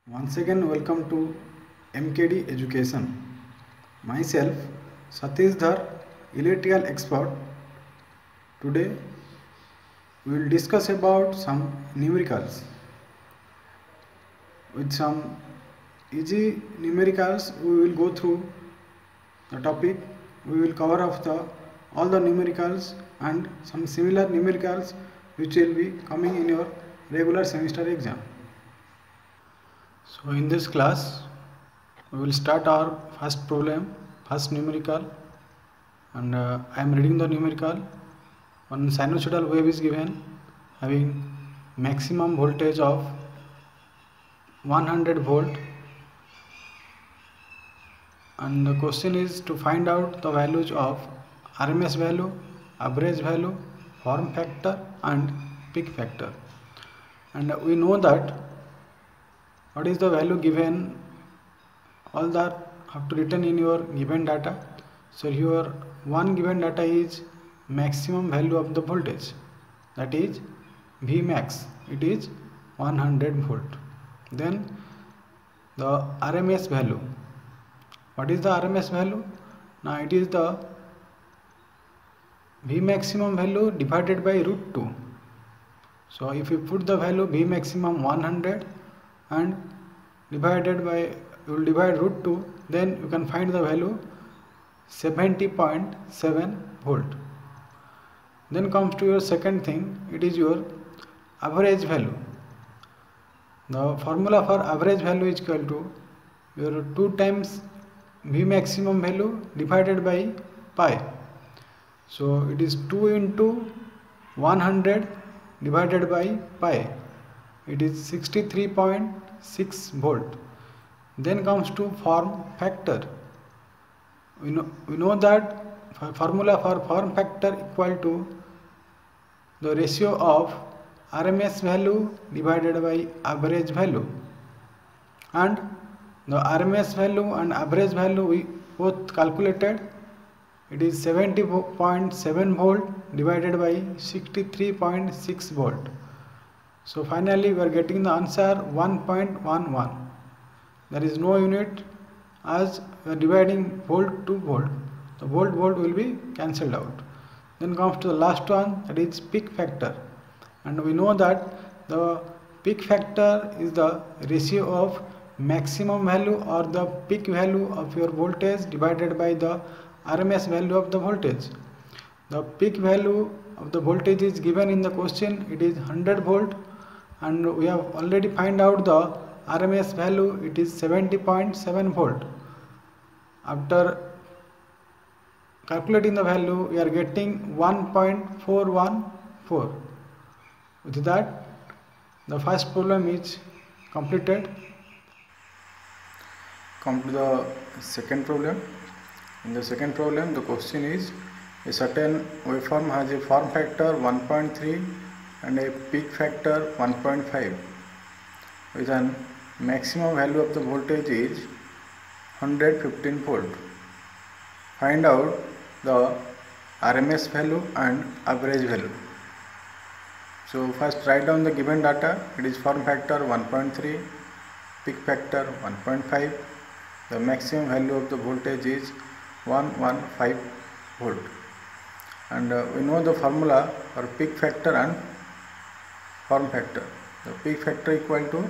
Once again, welcome to MKD Education. Myself, Satish Dhar, electrical expert. Today, we will discuss about some numericals. With some easy numericals, we will go through the topic. We will cover up all the numericals and some similar numericals which will be coming in your regular semester exam. So in this class, we will start our first problem, first numerical, and I am reading the numerical. One sinusoidal wave is given having maximum voltage of 100 volt, and the question is to find out the values of RMS value, average value, form factor and peak factor. And we know that what is the value given, all that have to written in your given data. So your one given data is maximum value of the voltage, that is Vmax, it is 100 volt. Then the RMS value, what is the RMS value? Now it is the V maximum value divided by root 2. So if you put the value V maximum 100 and divided by, you will divide root 2, then you can find the value 70.7 volt. Then comes to your second thing, it is your average value. The formula for average value is equal to your 2 times V maximum value divided by pi. So it is 2 into 100 divided by pi. It is 63.6 volt. Then comes to form factor. We know that formula for form factor equal to the ratio of RMS value divided by average value, and the RMS value and average value we both calculated. It is 70.7 volt divided by 63.6 volt. So finally we are getting the answer 1.11. There is no unit, as we are dividing volt to volt. The volt will be cancelled out. Then comes to the last one, that is peak factor. And we know that the peak factor is the ratio of maximum value or the peak value of your voltage divided by the RMS value of the voltage. The peak value of the voltage is given in the question, it is 100 volt, and we have already find out the RMS value, it is 70.7 volt. After calculating the value, we are getting 1.414. With that, the first problem is completed. Come to the second problem. In the second problem, the question is a certain waveform has a form factor 1.3 and a peak factor 1.5 with an maximum value of the voltage is 115 volt. Find out the RMS value and average value. So first write down the given data. It is form factor 1.3, peak factor 1.5. The maximum value of the voltage is 115 volt, and we know the formula for peak factor and form factor. The peak factor equal to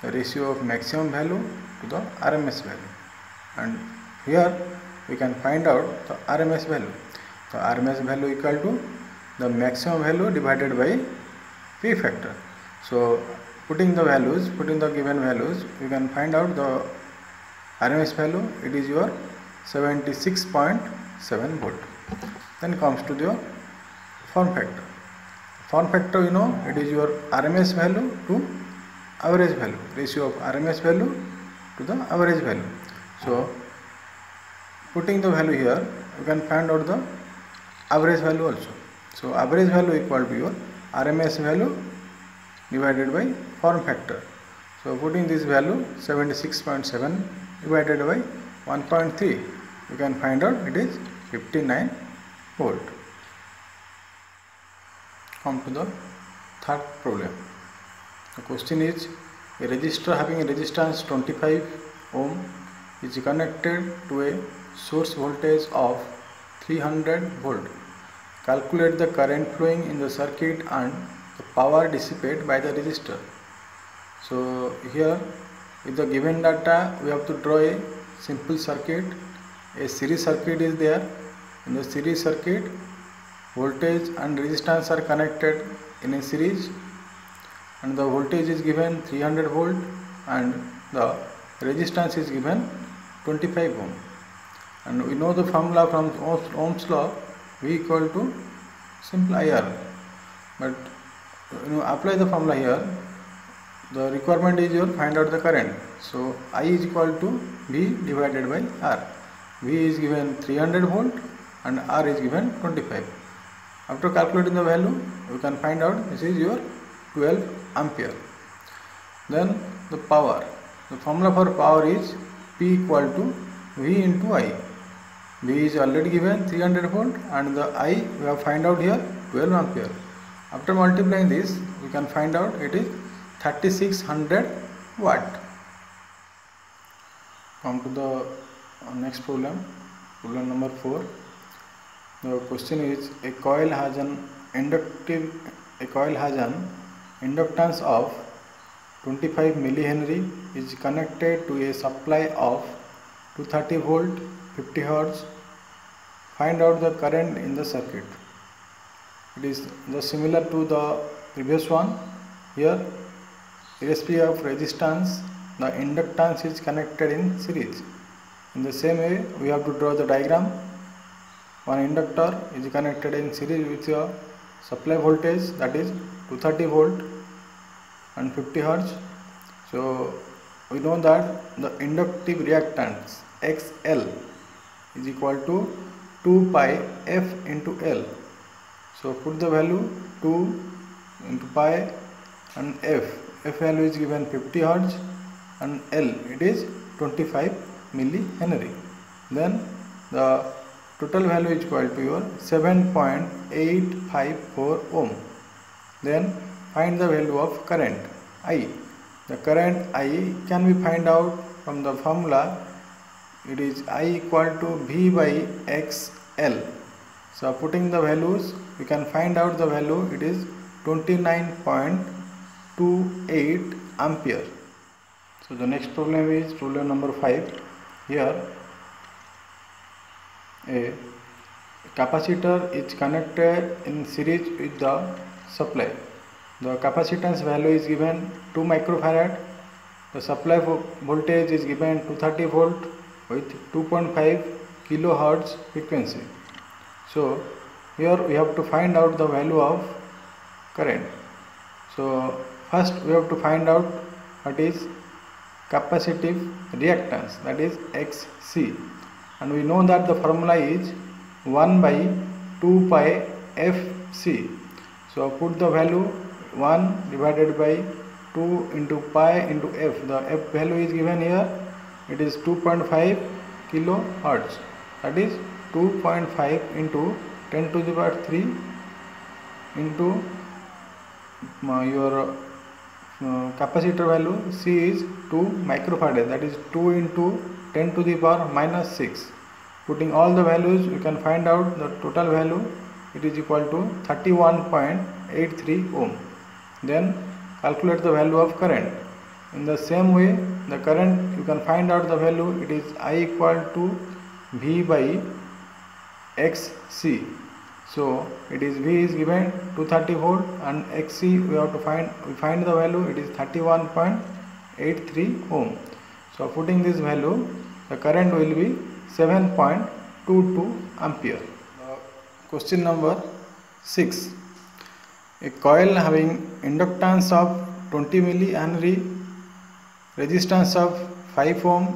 the ratio of maximum value to the RMS value, and here we can find out the RMS value. The RMS value equal to the maximum value divided by peak factor. So putting the given values, you can find out the RMS value. It is your 76.7 volt. Then comes to the form factor. Form factor, you know, it is your RMS value to average value, ratio of RMS value to the average value. So putting the value here, you can find out the average value also. So average value equal to your RMS value divided by form factor. So putting this value 76.7 divided by 1.3, you can find out it is 59 volt. Come to the third problem. The question is A resistor having a resistance 25 ohm is connected to a source voltage of 300 volt. Calculate the current flowing in the circuit and the power dissipated by the resistor. So here with the given data we have to draw a simple circuit. A series circuit is there. In the series circuit, voltage and resistance are connected in a series, and the voltage is given 300 volt and the resistance is given 25 ohm. And we know the formula from Ohm's law, V equal to simple IR. But apply the formula here. The requirement is your find out the current. So I is equal to V divided by R. V is given 300 volt and R is given 25. After calculating the value, you can find out this is your 12 ampere. Then the power. The formula for power is P equal to V into I. V is already given 300 volt and the I we have find out here 12 ampere. After multiplying this, we can find out it is 3600 watt. Come to the next problem number 4. The question is a coil has an inductance of 25 millihenry is connected to a supply of 230 volt 50 hertz. Find out the current in the circuit. It is just similar to the previous one. Here, irrespective of resistance, the inductance is connected in series. In the same way, we have to draw the diagram. One inductor is connected in series with your supply voltage, that is 230 volt and 50 hertz. So we know that the inductive reactance XL is equal to 2 pi F into L. So put the value 2 into pi and F value is given 50 hertz and L it is 25 millihenry. Then the total value is equal to your 7.854 ohm. Then find the value of current I. The current I can be find out from the formula. It is I equal to V by XL. So putting the values, we can find out the value. It is 29.28 ampere. So the next problem is problem number 5. Here a capacitor is connected in series with the supply. The capacitance value is given 2 microfarad. The supply voltage is given 230 volt with 2.5 kilohertz frequency. So here we have to find out the value of current. So first we have to find out what is capacitive reactance, that is XC, and we know that the formula is 1 by 2 pi FC. So put the value 1 divided by 2 into pi into F. The F value is given here. It is 2.5 kilohertz, that is 2.5 into 10 to the power 3 into your capacitor value C is 2 microfarad, that is 2 into 10 to the power minus 6. Putting all the values, you can find out the total value. It is equal to 31.83 ohm. Then calculate the value of current. In the same way, the current you can find out the value. It is I equal to V by XC. So it is V is given 230 volt and XC we have to find the value. It is 31.83 ohm. So putting this value, the current will be 7.22 ampere. Question number 6. A coil having inductance of 20 millihenry, resistance of 5 ohm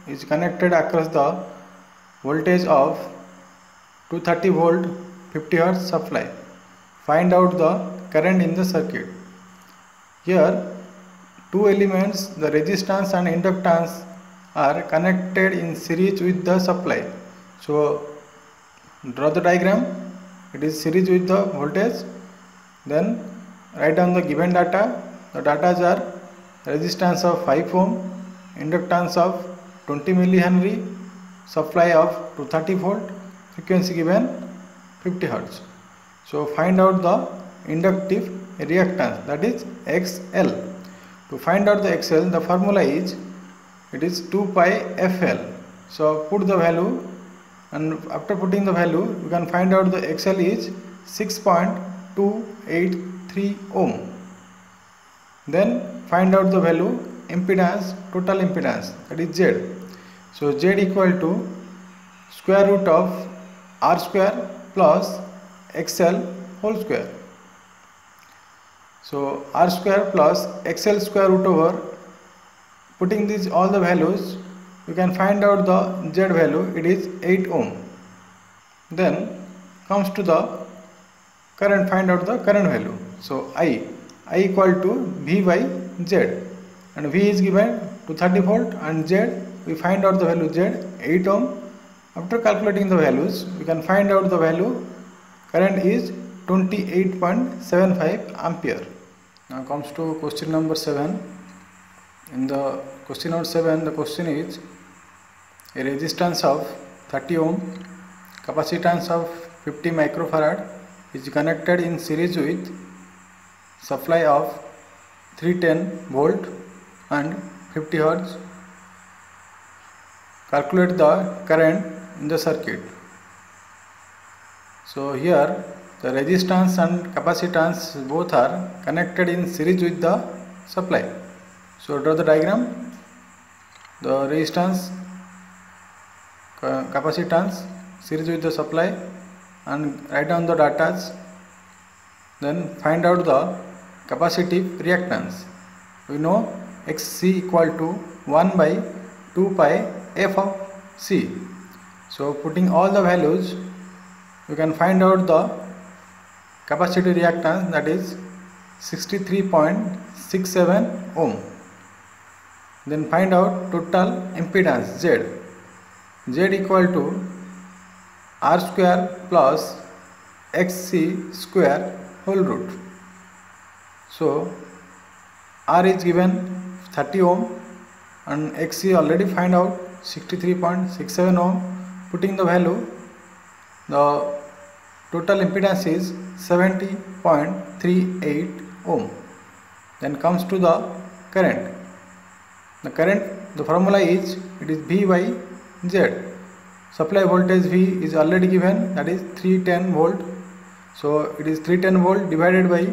is connected across the voltage of 230 volt 50 hertz supply. Find out the current in the circuit. Here two elements, the resistance and inductance, are connected in series with the supply. So draw the diagram. It is series with the voltage. Then write down the given data. The data are resistance of 5 ohm, inductance of 20 millihenry, supply of 230 volt, frequency given 50 Hz. So find out the inductive reactance, that is XL. To find out the XL, the formula is, it is 2 pi FL. So put the value, and after putting the value you can find out the XL is 6.283 ohm. Then find out the value impedance, total impedance, that is Z. So Z equal to square root of R square plus XL whole square. So R square plus XL square root over, putting these all the values, you can find out the Z value, it is 8 ohm. Then comes to the current, find out the current value. So I equal to V by Z, and V is given to 30 volt and Z, we find out the value Z 8 ohm. After calculating the values, we can find out the value, current is 28.75 ampere. Now comes to question number 7. In the question number 7, the question is, a resistance of 30 ohm, capacitance of 50 microfarad is connected in series with supply of 310 volt and 50 Hz. Calculate the current in the circuit. So here the resistance and capacitance both are connected in series with the supply. So draw the diagram. The resistance, capacitance series with the supply, and write down the datas. Then find out the capacitive reactance. We know Xc equal to 1 by 2 pi f of C. So putting all the values, you can find out the capacitive reactance, that is 63.67 ohm. Then find out total impedance Z. Z equal to R square plus Xc square whole root. So R is given 30 ohm and Xc already find out 63.67 ohm. Putting the value, the total impedance is 70.38 ohm. Then comes to the current. The current, the formula is, it is V by Z. Supply voltage V is already given, that is 310 volt. So it is 310 volt divided by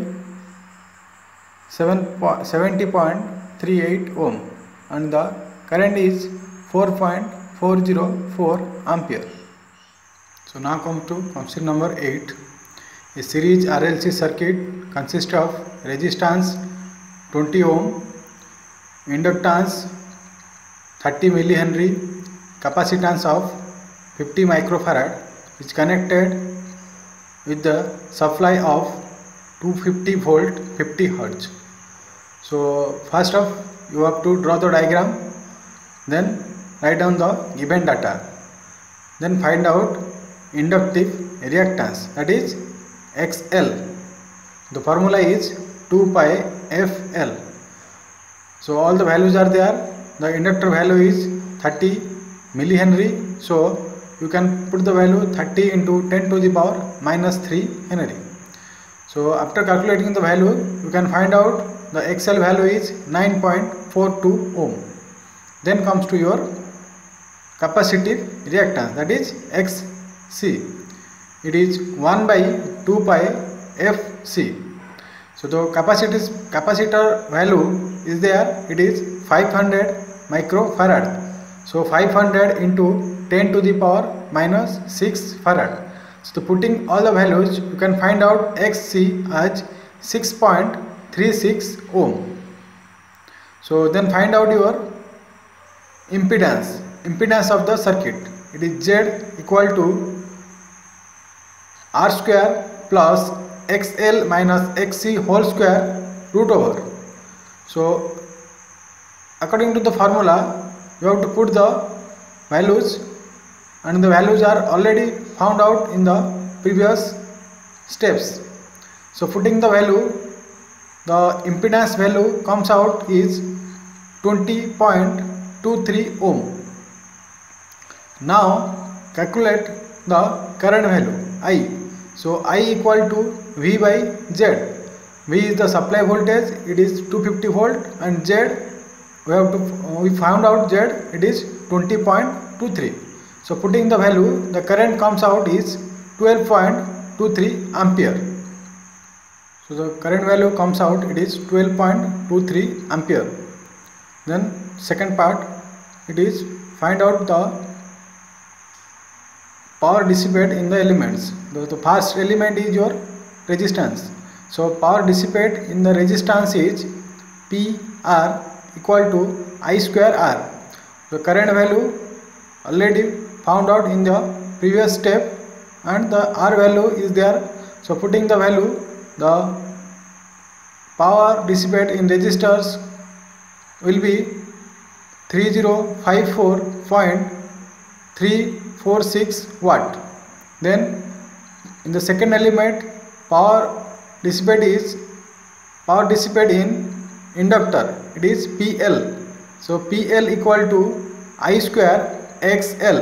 70.38 ohm, and the current is 4.404 ampere. So now come to question number 8. A series RLC circuit consists of resistance 20 ohm, inductance 30 millihenry, capacitance of 50 microfarad is connected with the supply of 250 volt 50 Hz. So first off, you have to draw the diagram, then write down the given data, then find out inductive reactance, that is XL. The formula is 2 pi FL. So all the values are there. The inductor value is 30 millihenry. So you can put the value 30 into 10 to the power minus 3 Henry. So after calculating the value, you can find out the XL value is 9.42 ohm. Then comes to your capacitive reactance, that is XC. It is 1 by 2 pi FC. So the capacitor value is there, it is 500 microfarad. So 500 into 10 to the power minus 6 farad. So putting all the values, you can find out XC as 6.36 ohm. So then find out your impedance of the circuit. It is Z equal to R square plus XL minus XC whole square root over. So according to the formula, you have to put the values, and the values are already found out in the previous steps. So putting the value, the impedance value comes out is 20.23 ohm. Now calculate the current value I. So I equal to V by Z. V is the supply voltage, it is 250 volt, and Z we found out Z, it is 20.23. So putting the value, the current comes out is 12.23 ampere. So the current value comes out, it is 12.23 ampere. Then second part, it is find out the power dissipate in the elements. The first element is your resistance. So power dissipate in the resistance is PR equal to I square R. The current value already found out in the previous step, and the R value is there. So putting the value, the power dissipate in resistors will be 3054.346 watt. Then in the second element, power dissipate in inductor, it is PL. So PL equal to I square XL.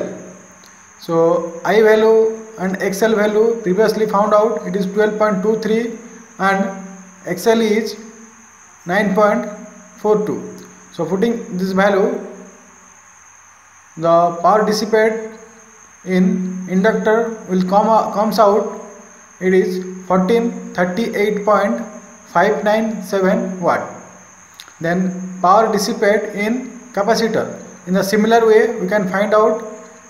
So I value and XL value previously found out, it is 12.23 and XL is 9.42. So putting this value, the power dissipate in inductor will comes out, it is 1438.597 watt. Then power dissipate in capacitor, in a similar way we can find out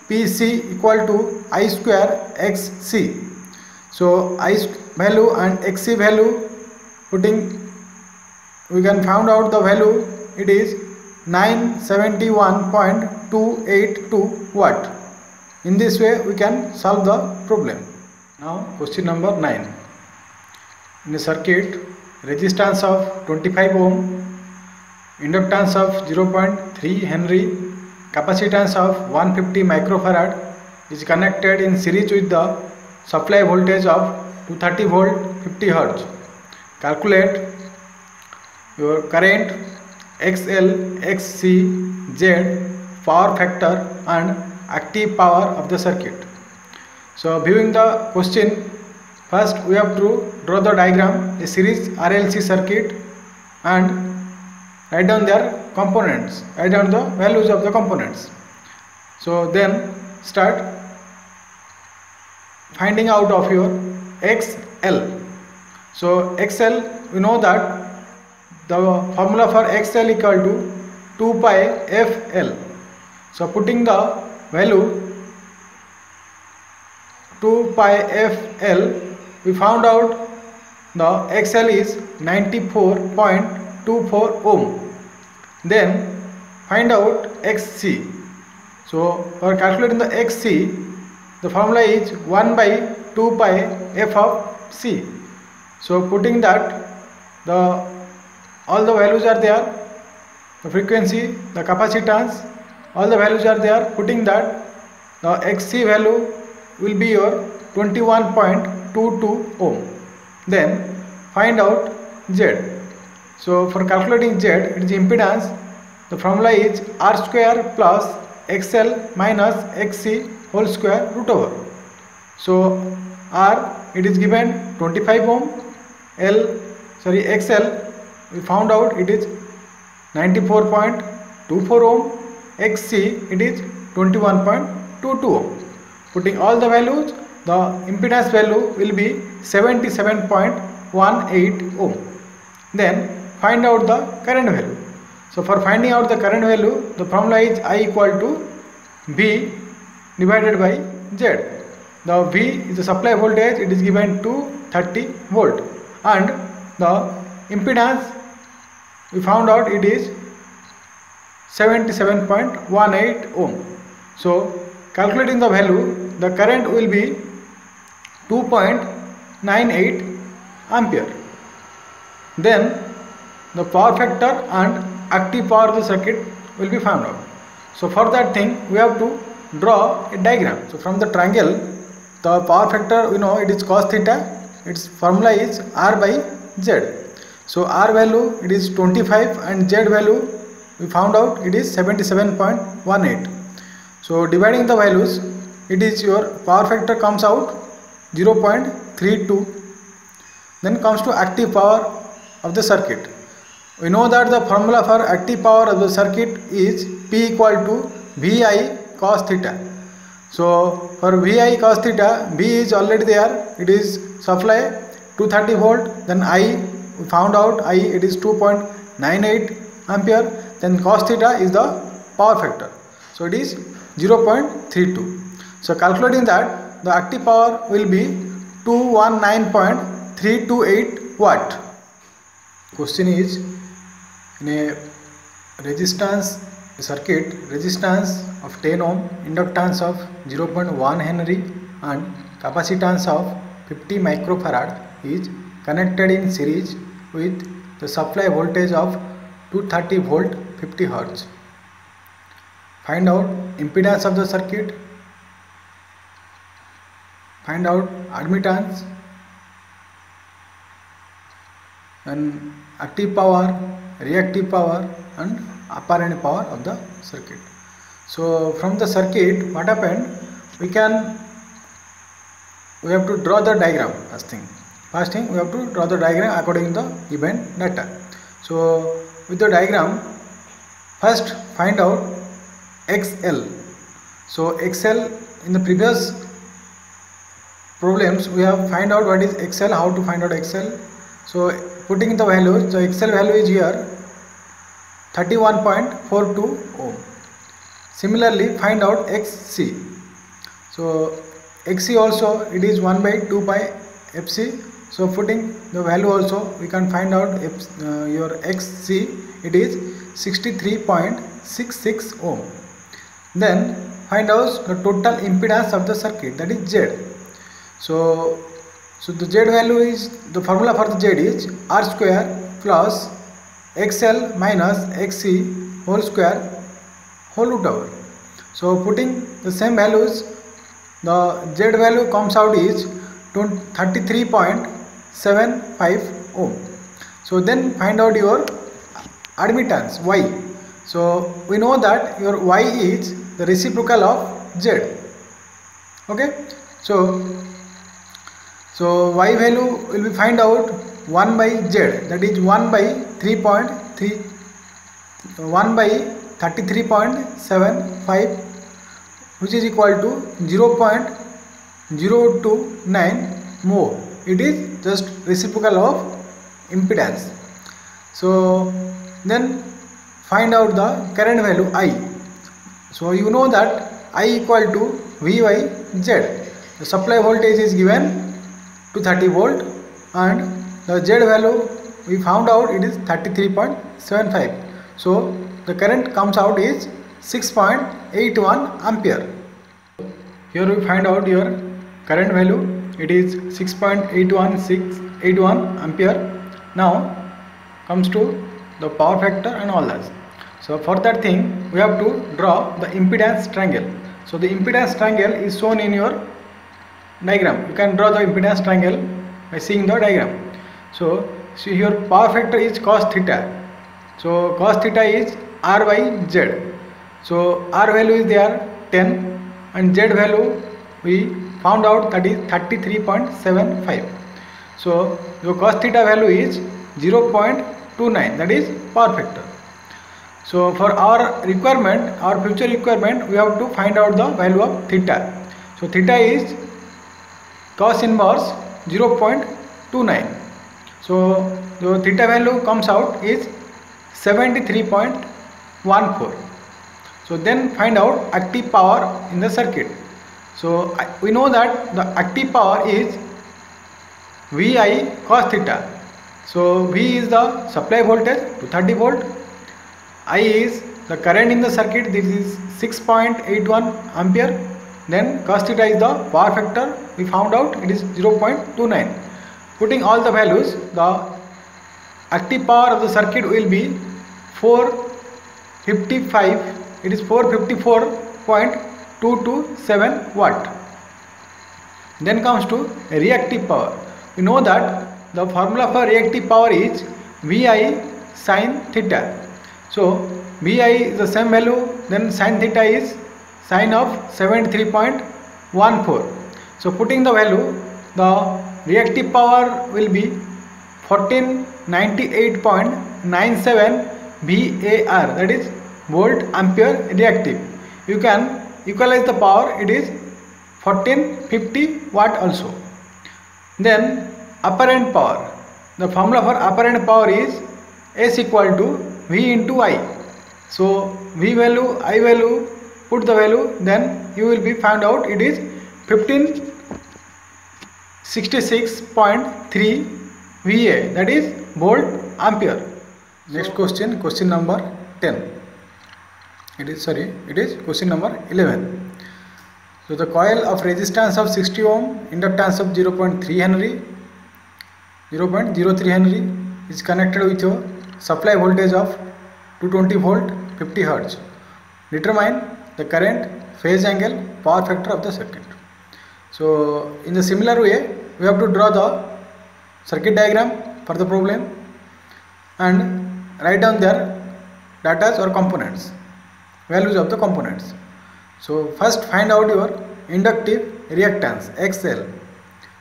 PC equal to I square XC. So I value and XC value putting, we can find out the value, it is 971.282 watt. In this way we can solve the problem. Now question number 9. In a circuit, resistance of 25 ohm, inductance of 0.3 Henry, capacitance of 150 microfarad is connected in series with the supply voltage of 230 volt 50 Hz. Calculate your current XL, XC, Z, power factor and active power of the circuit. So viewing the question, first we have to draw the diagram, a series RLC circuit, and write down their components, write down the values of the components. So then start finding out of your XL. So XL, we know that the formula for XL equal to 2 pi FL. So putting the value 2 pi FL, we found out the XL is 94.24 ohm. Then find out XC. So for calculating the XC, the formula is 1 by 2 pi F of C. So putting that, all the values are there, the frequency, the capacitance, all the values are there. Putting that, the XC value will be your 21.22 ohm. Then find out Z. So for calculating Z, it is impedance. The formula is R square plus XL minus XC whole square root over. So R, it is given 25 ohm. XL, we found out it is 94.24 ohm. XC, it is 21.22 ohm. Putting all the values, the impedance value will be 77.18 ohm. Then find out the current value. So for finding out the current value, the formula is I equal to V divided by Z. The V is the supply voltage, it is given to 30 volt, and the impedance we found out it is 77.18 ohm. So calculating the value, the current will be 2.98 ampere. Then the power factor and active power of the circuit will be found out. So for that thing we have to draw a diagram. So from the triangle, the power factor, we know it is cos theta, its formula is R by Z. So R value, it is 25 and Z value we found out it is 77.18. So dividing the values, it is your power factor comes out 0.32. Then comes to active power of the circuit. We know that the formula for active power of the circuit is P equal to VI cos theta. So for VI cos theta, V is already there, it is supply 230 volt, then I we found out I it is 2.98 ampere, then cos theta is the power factor, so it is 0.32. So calculating that, the active power will be 219.328 watt. Question is, in a resistance circuit, resistance of 10 ohm, inductance of 0.1 Henry and capacitance of 50 microfarad is connected in series with the supply voltage of 230 volt 50 Hz. Find out impedance of the circuit, find out admittance, and active power, reactive power and apparent power of the circuit. So from the circuit, what happened, we have to draw the diagram. First thing we have to draw the diagram according to the given data. So with the diagram, first find out XL. So XL, in the previous problems we have find out what is XL, how to find out XL. So putting in the values, the XL value is here 31.42 ohm. Similarly find out XC. So XC also, it is 1 by 2 pi FC. So putting the value also, we can find out your XC, it is 63.66 ohm. Then find out the total impedance of the circuit, that is Z. So the Z value is, the formula for the Z is R square plus XL minus XC whole square whole root over. So putting the same values, the Z value comes out is 33.75 ohm. So then find out your admittance Y. So we know that your Y is the reciprocal of Z. Okay. So Y value will be find out 1 by Z, that is 1 by 33.75, which is equal to 0.029 mho. It is just reciprocal of impedance. So then find out the current value I. So you know that I equal to V by Z. The supply voltage is given 230 volt and the Z value we found out it is 33.75. So the current comes out is 6.81 ampere. Here we find out your current value, it is 6.81 ampere. Now comes to the power factor and all that. So for that thing we have to draw the impedance triangle. So the impedance triangle is shown in your diagram. You can draw the impedance triangle by seeing the diagram. So see your power factor is cos theta. So cos theta is R by Z. So R value is there 10 and Z value we found out, that is 33.75. So your cos theta value is 0.29, that is power factor. So for our requirement, our future requirement, we have to find out the value of theta. So theta is cos inverse 0.29. So the theta value comes out is 73.14. So then find out active power in the circuit. So we know that the active power is VI cos theta. So V is the supply voltage 230 volt. I is the current in the circuit, this is 6.81 ampere. Then cos theta is the power factor, we found out it is 0.29. Putting all the values, the active power of the circuit will be 455, it is 454.227 watt. Then comes to reactive power. We know that the formula for reactive power is VI sin theta. So Vi is the same value, then sin theta is sin of 73.14. So putting the value, the reactive power will be 1498.97 VAR, that is volt ampere reactive. You can equalize the power, it is 1450 watt also. Then apparent power, the formula for apparent power is S equal to V into I. So V value, I value, put the value, then you will be found out it is 1566.3 VA, that is volt ampere. Next question, question number 10. It is question number 11. So the coil of resistance of 60 ohm, inductance of 0.3 Henry, 0.03 Henry is connected with your supply voltage of 220 volt 50 Hz. Determine the current, phase angle, power factor of the circuit. So in the similar way, we have to draw the circuit diagram for the problem and write down their data or components, values of the components. So first find out your inductive reactance XL,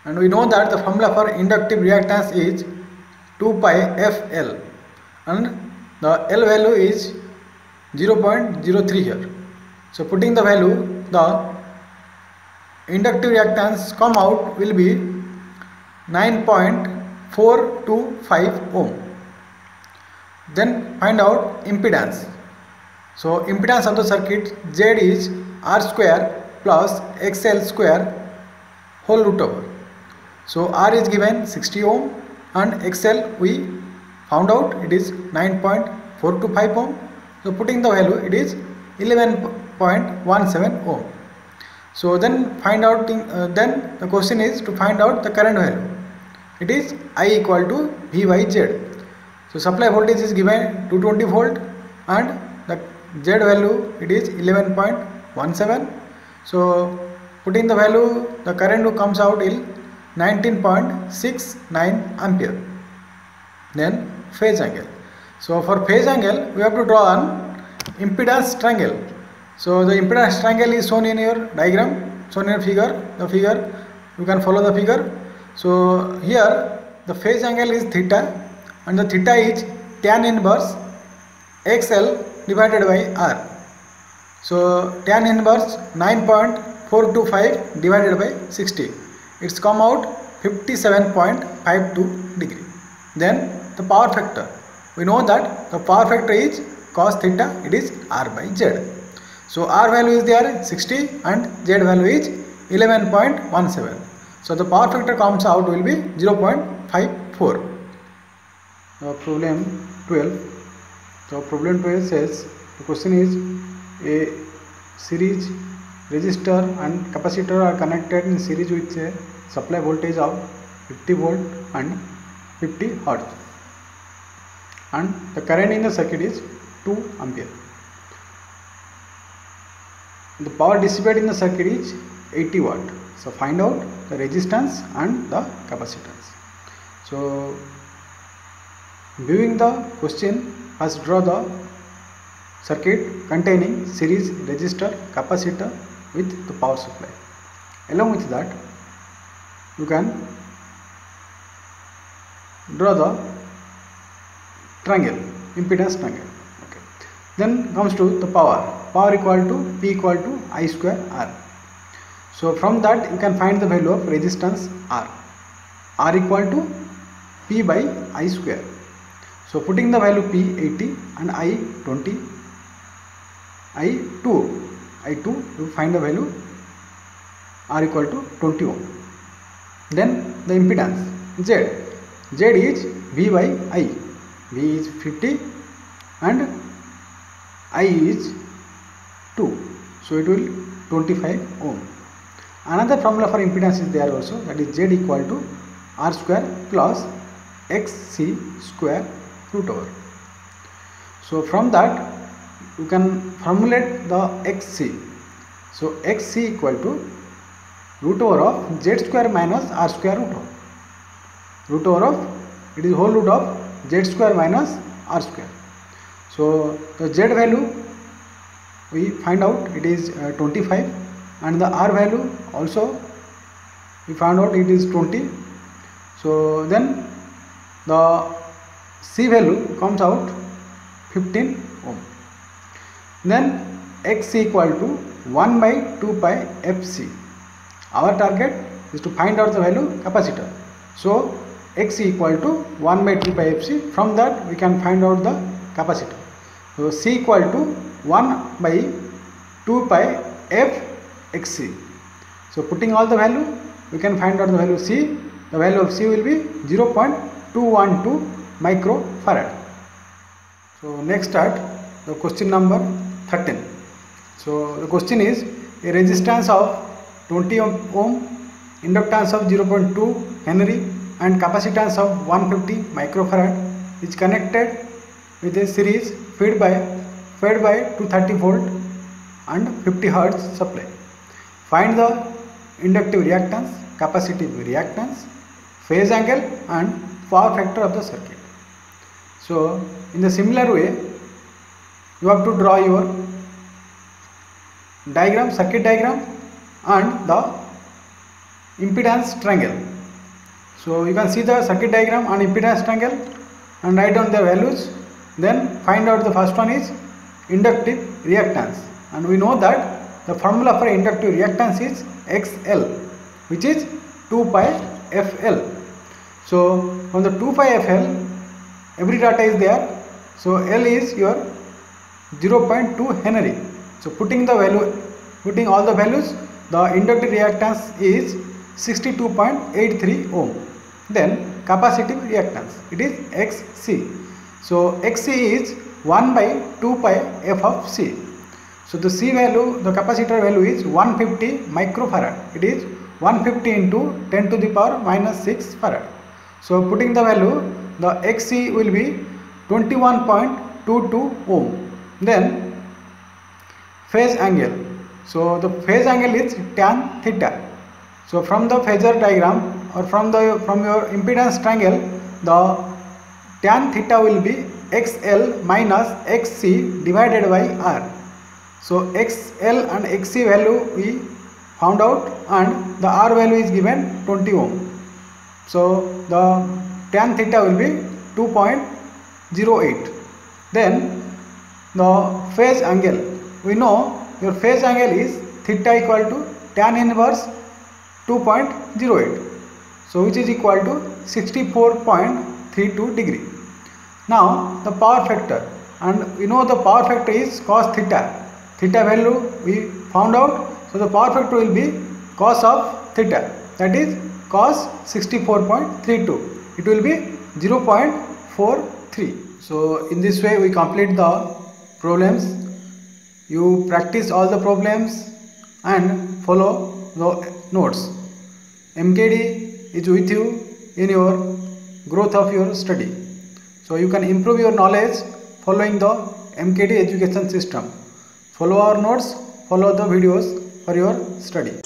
and we know that the formula for inductive reactance is 2 pi FL and the L value is 0.03 here. So putting the value, the inductive reactance come out will be 9.425 ohm. Then find out impedance. So impedance of the circuit Z is R square plus XL square whole root over. So R is given 60 ohm and XL we found out it is 9.425 ohm. So putting the value, it is 11.17 ohm. So then find out then the question is to find out the current value. It is I equal to VYZ. So supply voltage is given 220 volt and the Z value it is 11.17. So putting the value, the current comes out is 19.69 ampere. Then phase angle. So for phase angle we have to draw an impedance triangle. So the impedance triangle is shown in your diagram, shown in your figure. The figure, you can follow the figure. So here the phase angle is theta and the theta is tan inverse XL divided by R. So tan inverse 9.425 divided by 60. It's come out 57.52 degree. Then the power factor. We know that the power factor is cos theta, it is R by Z. So R value is there 60 and Z value is 11.17. So the power factor comes out will be 0.54. Problem 12. So problem 12 says, the question is a series resistor and capacitor are connected in series with a supply voltage of 50 volt and 50 Hz, and the current in the circuit is 2 ampere. The power dissipated in the circuit is 80 watt. So find out the resistance and the capacitance. So viewing the question, first draw the circuit containing series resistor capacitor with the power supply. Along with that, you can draw the triangle, impedance triangle. Okay. Then comes to the power equal to P equal to I square R. So from that you can find the value of resistance R equal to P by I square. So putting the value P 80 and I 20, I 2, you find the value R equal to 20 ohm. Then the impedance Z is V by I. V is 50 and I is 2. So it will 25 ohm. Another formula for impedance is there also, that is Z equal to R square plus XC square root over. So from that you can formulate the XC. So XC equal to root over of Z square minus R square root over. Root over of, it is whole root of Z square minus R square. So So the Z value we find out it is 25, and the R value also we found out it is 20. So then the C value comes out 15 ohm. Then X equal to 1 by 2 pi Fc. Our target is to find out the value capacitor. So X equal to 1 by 2 pi Fc. From that we can find out the capacitor. So C equal to 1 by 2 pi F Xc. So putting all the value, we can find out the value C. The value of C will be 0.212 microfarad. So next start the question number 13. So the question is, a resistance of 20 ohm, inductance of 0.2 Henry and capacitance of 150 microfarad is connected with a series fed by 230 volt and 50 hertz supply. Find the inductive reactance, capacitive reactance, phase angle and power factor of the circuit. So in the similar way, you have to draw your diagram, circuit diagram, and the impedance triangle. So you can see the circuit diagram and impedance triangle and write down the values. Then find out the first one is inductive reactance, and we know that the formula for inductive reactance is XL, which is 2 pi FL. So from the 2 pi FL, every data is there. So L is your 0.2 Henry. So putting all the values, the inductive reactance is 62.83 ohm. Then capacitive reactance, it is XC. So XC is 1 by 2 pi F of C. So the C value, the capacitor value is 150 microfarad. It is 150 into 10 to the power minus 6 farad. So putting the value, the XC will be 21.22 ohm. Then phase angle. So the phase angle is tan theta. So from the phasor diagram or from your impedance triangle, the tan theta will be XL minus XC divided by R. So XL and XC value we found out, and the R value is given 20 ohm. So the tan theta will be 2.08. Then the phase angle, we know your phase angle is theta equal to tan inverse 2.08, so which is equal to 64.32 degree. Now the power factor, and we know the power factor is cos theta. Theta value we found out, so the power factor will be cos of theta, that is cos 64.32. It will be 0.43. So in this way we complete the problems. You practice all the problems and follow the notes. MKD is with you in your growth of your study. So you can improve your knowledge following the MKD education system. Follow our notes, follow the videos for your study.